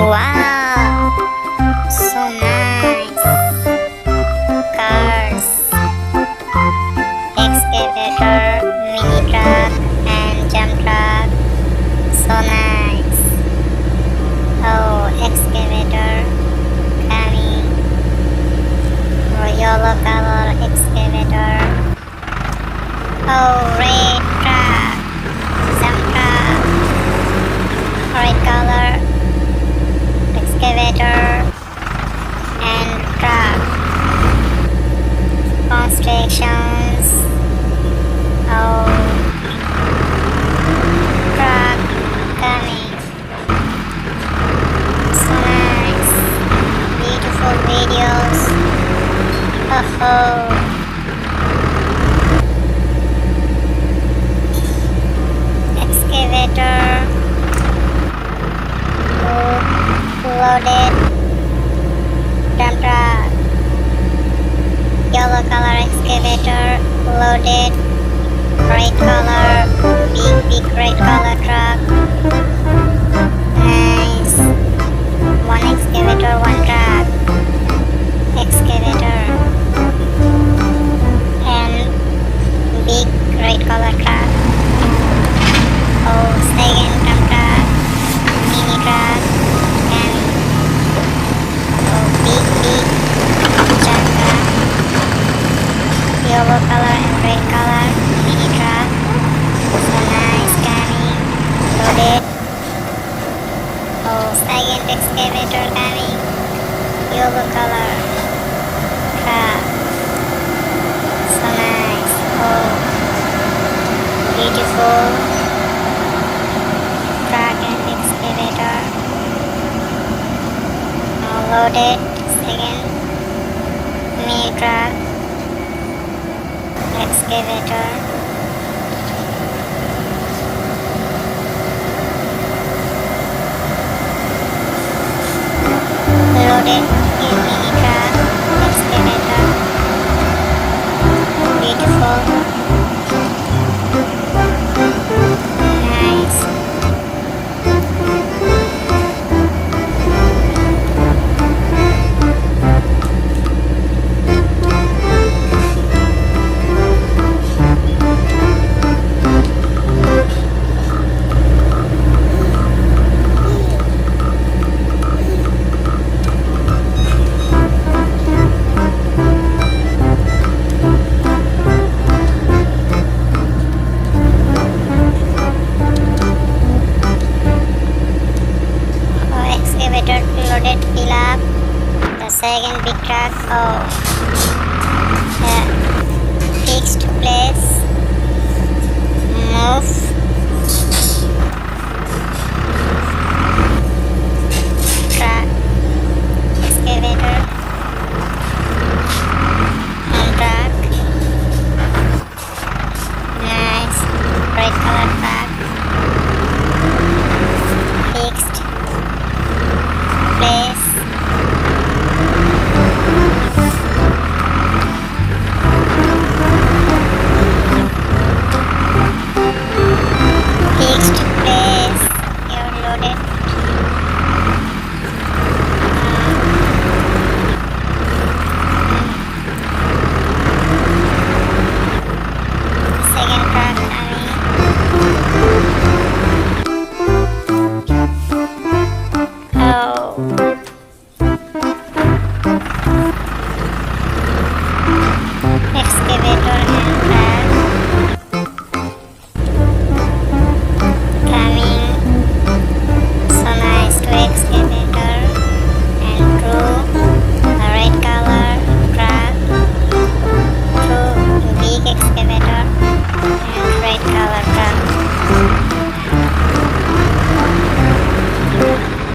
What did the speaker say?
Wow, so nice. Cars, excavator, mini truck, and jump truck. So nice. Oh, excavator coming. Yellow color excavator. Oh, red truck, jump truck, red color excavator and truck. Constructions. Oh, truck coming. So nice. Beautiful videos. Oh. Excavator. Loaded. Dump truck. Yellow color excavator. Loaded. Red color. Big red color truck. Nice. One excavator, one truck. Excavator. And big red color truck. Oh, second dump truck. Mini truck. And oh, big junk truck. Yellow color and red color. Mini truck. So nice coming. Loaded. Oh, second excavator coming. Yellow color truck. So nice. Oh, beautiful truck and excavator. Oh, loaded. Second mini truck. Excavator. Loaded in mini truck, excavator. Beautiful. Nice. Loaded fill up the second big truck. Oh, the fixed place move